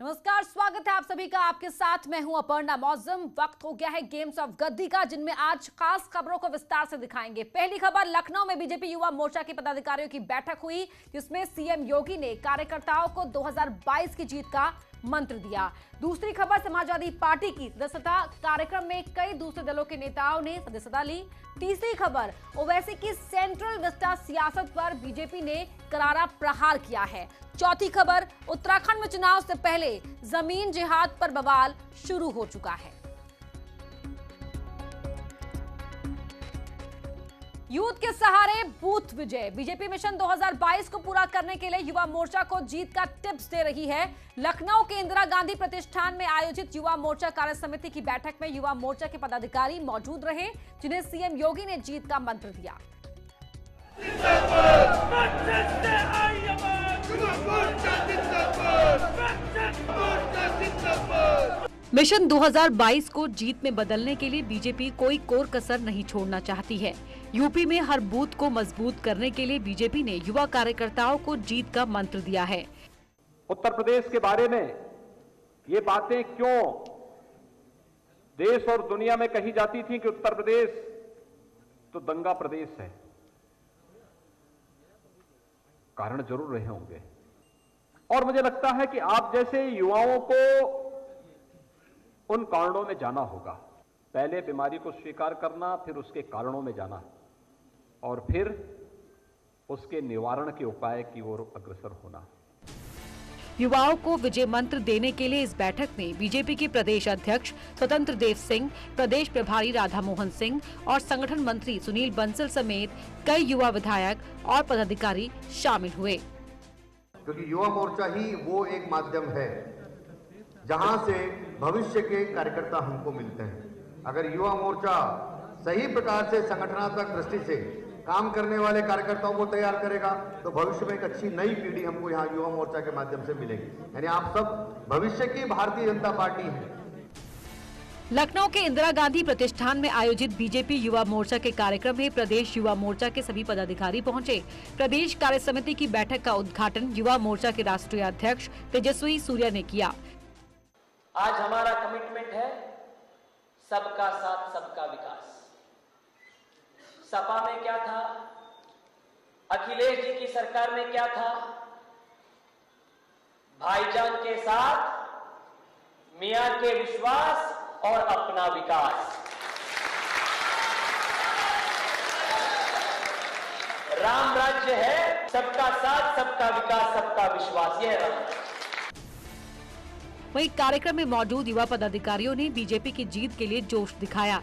नमस्कार, स्वागत है आप सभी का। आपके साथ मैं हूं अपर्णा मौजम। वक्त हो गया है गेम्स ऑफ गद्दी का, जिनमें आज खास खबरों को विस्तार से दिखाएंगे। पहली खबर, लखनऊ में बीजेपी युवा मोर्चा के पदाधिकारियों की बैठक हुई, जिसमें सीएम योगी ने कार्यकर्ताओं को 2022 की जीत का मंत्र दिया। दूसरी खबर, समाजवादी पार्टी की सदस्यता कार्यक्रम में कई दूसरे दलों के नेताओं ने सदस्यता ली। तीसरी खबर, ओवैसी की सेंट्रल विस्टा सियासत पर बीजेपी ने करारा प्रहार किया है। चौथी खबर, उत्तराखंड में चुनाव से पहले जमीन जिहाद पर बवाल शुरू हो चुका है। यूथ के सहारे बूथ विजय, बीजेपी मिशन 2022 को पूरा करने के लिए युवा मोर्चा को जीत का टिप्स दे रही है। लखनऊ के इंदिरा गांधी प्रतिष्ठान में आयोजित युवा मोर्चा कार्य समिति की बैठक में युवा मोर्चा के पदाधिकारी मौजूद रहे, जिन्हें सीएम योगी ने जीत का मंत्र दिया। मिशन 2022 को जीत में बदलने के लिए बीजेपी कोई कोर कसर नहीं छोड़ना चाहती है। यूपी में हर बूथ को मजबूत करने के लिए बीजेपी ने युवा कार्यकर्ताओं को जीत का मंत्र दिया है। उत्तर प्रदेश के बारे में ये बातें क्यों देश और दुनिया में कही जाती थी कि उत्तर प्रदेश तो दंगा प्रदेश है, कारण जरूर रहे होंगे। और मुझे लगता है कि आप जैसे युवाओं को उन कारणों में जाना होगा। पहले बीमारी को स्वीकार करना, फिर उसके कारणों में जाना और फिर उसके निवारण के उपाय की ओर अग्रसर होना। युवाओं को विजय मंत्र देने के लिए इस बैठक में बीजेपी के प्रदेश अध्यक्ष स्वतंत्र देव सिंह, प्रदेश प्रभारी राधा मोहन सिंह और संगठन मंत्री सुनील बंसल समेत कई युवा विधायक और पदाधिकारी शामिल हुए। क्योंकि युवा मोर्चा ही वो एक माध्यम है जहां से भविष्य के कार्यकर्ता हमको मिलते हैं। अगर युवा मोर्चा सही प्रकार से संगठनात्मक दृष्टि से काम करने वाले कार्यकर्ताओं को तैयार करेगा तो भविष्य में एक अच्छी नई पीढ़ी हमको यहाँ युवा मोर्चा के माध्यम से मिलेगी। यानी आप सब भविष्य की भारतीय जनता पार्टी है। लखनऊ के इंदिरा गांधी प्रतिष्ठान में आयोजित बीजेपी युवा मोर्चा के कार्यक्रम में प्रदेश युवा मोर्चा के सभी पदाधिकारी पहुंचे। प्रदेश कार्य समिति की बैठक का उद्घाटन युवा मोर्चा के राष्ट्रीय अध्यक्ष तेजस्वी सूर्या ने किया। आज हमारा कमिटमेंट है सबका साथ सबका विकास। सपा में क्या था, अखिलेश जी की सरकार में क्या था, भाईजान के साथ मियां के विश्वास और अपना विकास। राम राज्य है सबका साथ सबका विकास सबका विश्वास, यह राम राज्य। वहीं कार्यक्रम में मौजूद युवा पदाधिकारियों ने बीजेपी की जीत के लिए जोश दिखाया।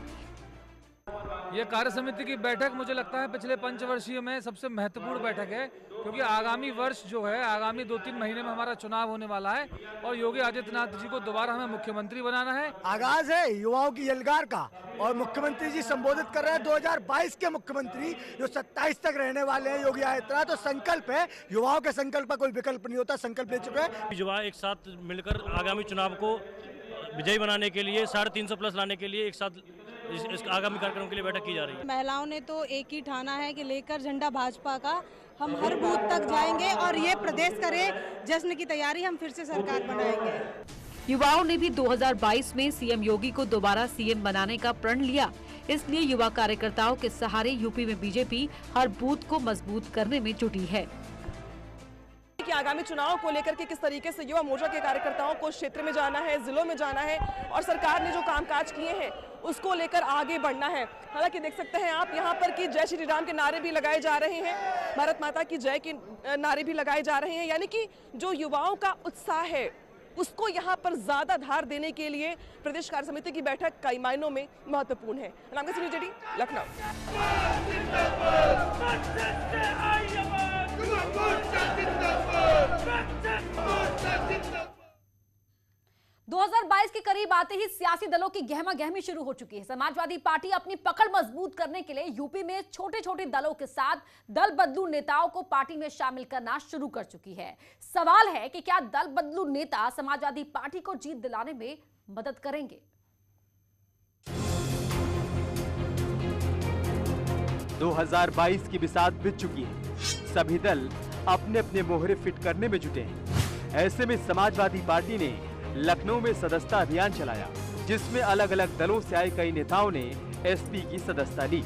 ये कार्य समिति की बैठक मुझे लगता है पिछले पंचवर्षीय में सबसे महत्वपूर्ण बैठक है, क्योंकि आगामी वर्ष जो है, आगामी 2-3 महीने में हमारा चुनाव होने वाला है और योगी आदित्यनाथ जी को दोबारा हमें मुख्यमंत्री बनाना है। आगाज है युवाओं की यलगार का और मुख्यमंत्री जी संबोधित कर रहे हैं 2022 के मुख्यमंत्री जो 27 तक रहने वाले हैं योगी आदित्यनाथ। तो संकल्प है, युवाओं के संकल्प का कोई विकल्प नहीं होता, संकल्प ले चुके हैं। युवा एक साथ मिलकर आगामी चुनाव को विजयी बनाने के लिए 350+ लाने के लिए एक साथ इस आगामी कार्यक्रम के लिए बैठक की जा रही है। महिलाओं ने तो एक ही ठाना है कि लेकर झंडा भाजपा का हम हर बूथ तक जाएंगे और ये प्रदेश करे जश्न की तैयारी, हम फिर से सरकार बनाएंगे। युवाओं ने भी 2022 में सीएम योगी को दोबारा सीएम बनाने का प्रण लिया। इसलिए युवा कार्यकर्ताओं के सहारे यूपी में बीजेपी हर बूथ को मजबूत करने में जुटी है। कि आगामी चुनाव को लेकर के किस तरीके से युवा मोर्चा के कार्यकर्ताओं को क्षेत्र में जाना है, जिलों में जाना है और सरकार ने जो कामकाज किए हैं उसको लेकर आगे बढ़ना है। हालांकि देख सकते हैं आप यहाँ पर कि जय श्री राम के नारे भी लगाए जा रहे हैं, भारत माता की जय के नारे भी लगाए जा रहे हैं। यानी कि जो युवाओं का उत्साह है उसको यहाँ पर ज्यादा धार देने के लिए प्रदेश कार्य समिति की बैठक कई मायनों में महत्वपूर्ण है। लखनऊ। 2022 के करीब आते ही सियासी दलों की गहमा गहमी शुरू हो चुकी है। समाजवादी पार्टी अपनी पकड़ मजबूत करने के लिए यूपी में छोटे छोटे दलों के साथ दल बदलू नेताओं को पार्टी में शामिल करना शुरू कर चुकी है। सवाल है कि क्या दल बदलू नेता समाजवादी पार्टी को जीत दिलाने में मदद करेंगे? 2022 की बिसात बिछ चुकी है। सभी दल अपने अपने मोहरे फिट करने में जुटे हैं। ऐसे में समाजवादी पार्टी ने लखनऊ में सदस्यता अभियान चलाया, जिसमें अलग अलग दलों से आए कई नेताओं ने एसपी की सदस्यता ली।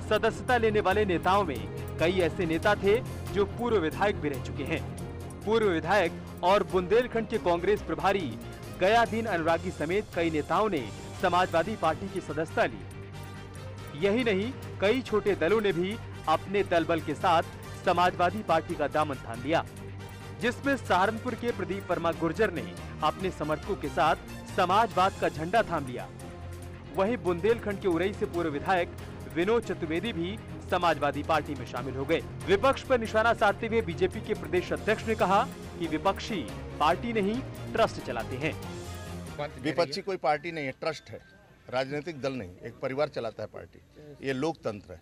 सदस्यता लेने वाले नेताओं में कई ऐसे नेता थे जो पूर्व विधायक भी रह चुके हैं। पूर्व विधायक और बुंदेलखंड के कांग्रेस प्रभारी गयादीन अनुरागी समेत कई नेताओं ने समाजवादी पार्टी की सदस्यता ली। यही नहीं, कई छोटे दलों ने भी अपने दलबल के साथ समाजवादी पार्टी का दामन थाम लिया, जिसमें सहारनपुर के प्रदीप वर्मा गुर्जर ने अपने समर्थकों के साथ समाजवाद का झंडा थाम लिया। वहीं बुंदेलखंड के उरई से पूर्व विधायक विनोद चतुर्वेदी भी समाजवादी पार्टी में शामिल हो गए। विपक्ष पर निशाना साधते हुए बीजेपी के प्रदेश अध्यक्ष ने कहा कि विपक्षी पार्टी नहीं, ट्रस्ट चलाते हैं। विपक्षी कोई पार्टी नहीं है, ट्रस्ट है, राजनीतिक दल नहीं, एक परिवार चलाता है पार्टी। ये लोकतंत्र है।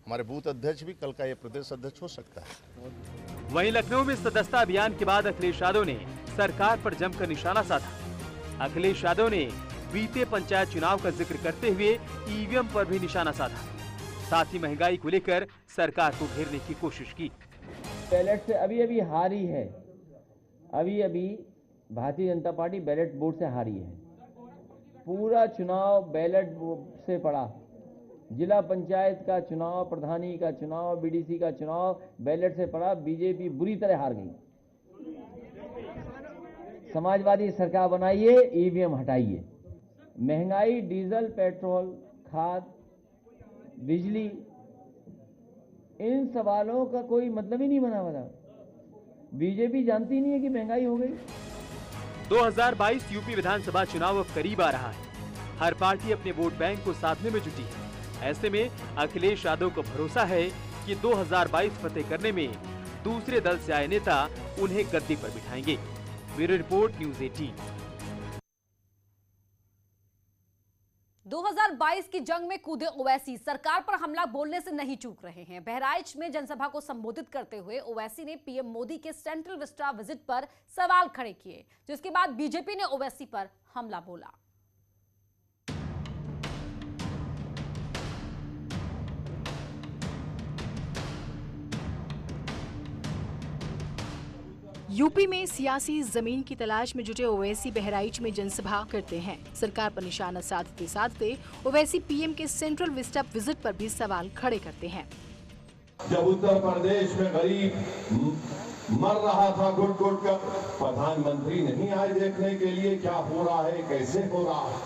हमारे बूथ अध्यक्ष भी कल का ये प्रदेश अध्यक्ष हो सकता है। वहीं लखनऊ में सदस्यता अभियान के बाद अखिलेश यादव ने सरकार पर जमकर निशाना साधा। अखिलेश यादव ने बीते पंचायत चुनाव का जिक्र करते हुए ईवीएम पर भी निशाना साधा। साथ ही महंगाई को लेकर सरकार को घेरने की कोशिश की। बैलेट से अभी हारी है, अभी Bharatiya Janata party ballot board से हारी है। पूरा चुनाव बैलेट से पड़ा। जिला पंचायत का चुनाव, प्रधानी का चुनाव, बीडीसी का चुनाव बैलेट से पड़ा। बीजेपी बुरी तरह हार गई। समाजवादी सरकार बनाइए, ईवीएम हटाइए। महंगाई, डीजल, पेट्रोल, खाद, बिजली, इन सवालों का कोई मतलब ही नहीं बना। बीजेपी जानती नहीं है कि महंगाई हो गई। 2022 यूपी विधानसभा चुनाव अब करीब आ रहा है। हर पार्टी अपने वोट बैंक को साधने में जुटी है। ऐसे में अखिलेश यादव को भरोसा है कि 2022 फतेह करने में दूसरे दल से आए नेता उन्हें गद्दी पर बिठाएंगे। Bureau report, news 18। 2022 की जंग में कूदे ओवैसी सरकार पर हमला बोलने से नहीं चूक रहे हैं। बहराइच में जनसभा को संबोधित करते हुए ओवैसी ने पीएम मोदी के सेंट्रल विस्टा विजिट पर सवाल खड़े किए, जिसके बाद बीजेपी ने ओवैसी पर हमला बोला। यूपी में सियासी जमीन की तलाश में जुटे ओवैसी बहराइच में जनसभा करते हैं। सरकार पर निशाना साधते साधते ओवैसी पीएम के सेंट्रल विस्टा विजिट पर भी सवाल खड़े करते हैं। जब उत्तर प्रदेश में गरीब मर रहा था घुट घुट कर, प्रधानमंत्री नहीं आए देखने के लिए क्या हो रहा है, कैसे हो रहा है,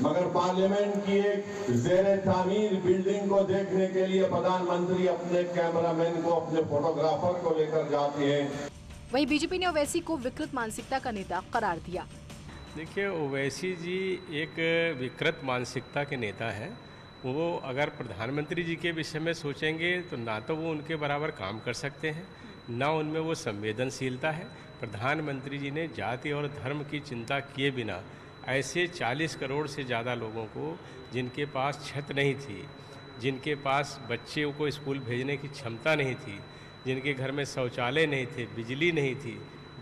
मगर पार्लियामेंट की एक ज़ेरे तामीर बिल्डिंग को देखने के लिए प्रधानमंत्री अपने कैमरामैन को, अपने फोटोग्राफर को लेकर जाते हैं। वहीं बीजेपी ने ओवैसी को विकृत मानसिकता का नेता करार दिया। देखिए, ओवैसी जी एक विकृत मानसिकता के नेता हैं। वो अगर प्रधानमंत्री जी के विषय में सोचेंगे तो ना तो वो उनके बराबर काम कर सकते हैं, ना उनमें वो संवेदनशीलता है। प्रधानमंत्री जी ने जाति और धर्म की चिंता किए बिना ऐसे 40 करोड़ से ज़्यादा लोगों को, जिनके पास छत नहीं थी, जिनके पास बच्चों को स्कूल भेजने की क्षमता नहीं थी, जिनके घर में शौचालय नहीं थे, बिजली नहीं थी,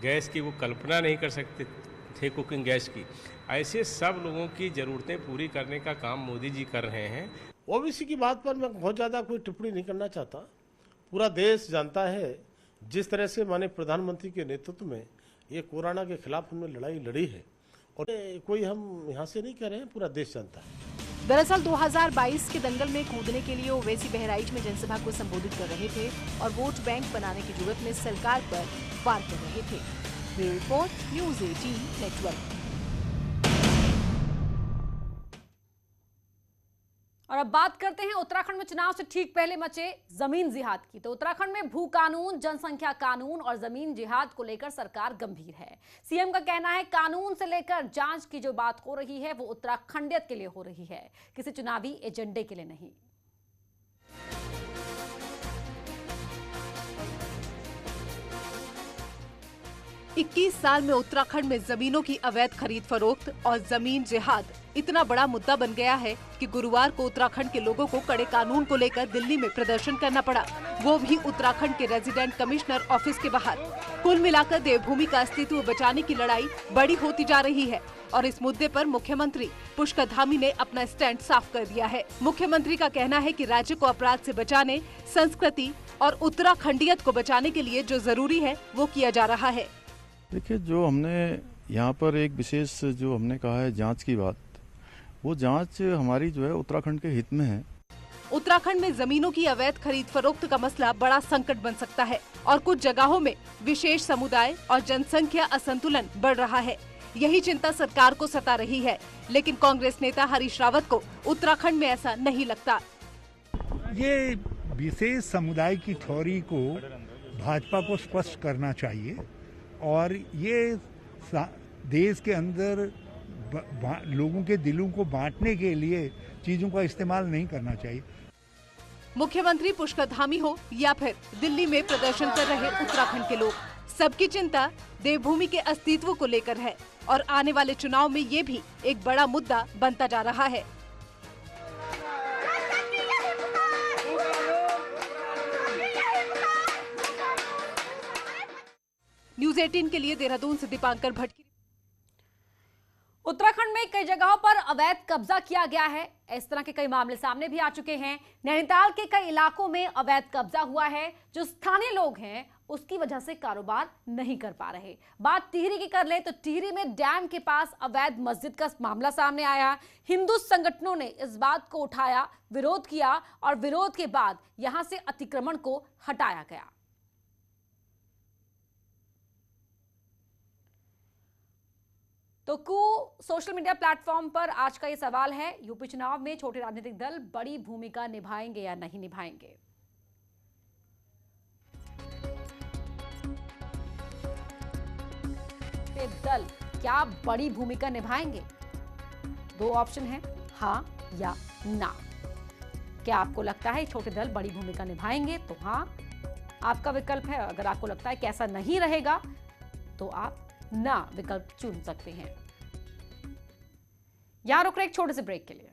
गैस की वो कल्पना नहीं कर सकते थे, कुकिंग गैस की, ऐसे सब लोगों की ज़रूरतें पूरी करने का काम मोदी जी कर रहे हैं। ओबीसी की बात पर मैं बहुत ज़्यादा कोई टिप्पणी नहीं करना चाहता। पूरा देश जानता है जिस तरह से माननीय प्रधानमंत्री के नेतृत्व में ये कोरोना के खिलाफ हमने लड़ाई लड़ी है, और कोई हम यहाँ से नहीं कह रहे हैं, पूरा देश जानता है। दरअसल 2022 के दंगल में कूदने के लिए ओवैसी बहराइच में जनसभा को संबोधित कर रहे थे और वोट बैंक बनाने की जरूरत में सरकार पर वार कर रहे थे। Bureau report, news 18 network. और अब बात करते हैं उत्तराखंड में चुनाव से ठीक पहले मचे जमीन जिहाद की। तो उत्तराखंड में भू कानून, जनसंख्या कानून और जमीन जिहाद को लेकर सरकार गंभीर है। सीएम का कहना है कानून से लेकर जांच की जो बात हो रही है वो उत्तराखंडियत के लिए हो रही है, किसी चुनावी एजेंडे के लिए नहीं। इक्कीस साल में उत्तराखंड में जमीनों की अवैध खरीद फरोख्त और जमीन जिहाद इतना बड़ा मुद्दा बन गया है कि गुरुवार को उत्तराखंड के लोगों को कड़े कानून को लेकर दिल्ली में प्रदर्शन करना पड़ा, वो भी उत्तराखंड के रेजिडेंट कमिश्नर ऑफिस के बाहर। कुल मिलाकर देवभूमि का अस्तित्व बचाने की लड़ाई बड़ी होती जा रही है और इस मुद्दे पर मुख्यमंत्री पुष्कर धामी ने अपना स्टैंड साफ कर दिया है। मुख्यमंत्री का कहना है कि राज्य को अपराध से बचाने, संस्कृति और उत्तराखंडियत को बचाने के लिए जो जरूरी है वो किया जा रहा है। देखिए, जो हमने यहाँ पर एक विशेष जो हमने कहा है जांच की बात, वो जांच हमारी जो है उत्तराखंड के हित में है। उत्तराखंड में जमीनों की अवैध खरीद फरोख्त का मसला बड़ा संकट बन सकता है और कुछ जगहों में विशेष समुदाय और जनसंख्या असंतुलन बढ़ रहा है। यही चिंता सरकार को सता रही है, लेकिन कांग्रेस नेता हरीश रावत को उत्तराखंड में ऐसा नहीं लगता। ये विशेष समुदाय की थ्योरी को भाजपा को स्पष्ट करना चाहिए और ये देश के अंदर लोगों के दिलों को बांटने के लिए चीजों का इस्तेमाल नहीं करना चाहिए। मुख्यमंत्री पुष्कर धामी हो या फिर दिल्ली में प्रदर्शन कर रहे उत्तराखंड के लोग, सबकी चिंता देवभूमि के अस्तित्व को लेकर है और आने वाले चुनाव में ये भी एक बड़ा मुद्दा बनता जा रहा है। न्यूज़ 18 के लिए देहरादून से दीपांकर भट्ट। उत्तराखंड में कई जगहों पर अवैध कब्जा किया गया है। इस तरह के कई मामले सामने भी आ चुके हैं। नैनीताल के कई इलाकों में अवैध कब्जा हुआ है। जो स्थानीय लोग हैं उसकी वजह से कारोबार नहीं कर पा रहे। बात टिहरी की कर ले तो टिहरी में डैम के पास अवैध मस्जिद का मामला सामने आया। हिंदू संगठनों ने इस बात को उठाया, विरोध किया और विरोध के बाद यहां से अतिक्रमण को हटाया गया। तो सोशल मीडिया प्लेटफॉर्म पर आज का ये सवाल है, यूपी चुनाव में छोटे राजनीतिक दल बड़ी भूमिका निभाएंगे या नहीं निभाएंगे। छोटे दल क्या बड़ी भूमिका निभाएंगे? दो ऑप्शन है, हाँ या ना। क्या आपको लगता है छोटे दल बड़ी भूमिका निभाएंगे तो हाँ आपका विकल्प है। अगर आपको लगता है कि ऐसा नहीं रहेगा तो आप ना विकल्प चुन सकते हैं। यहां रुक रहे एक छोटे से ब्रेक के लिए।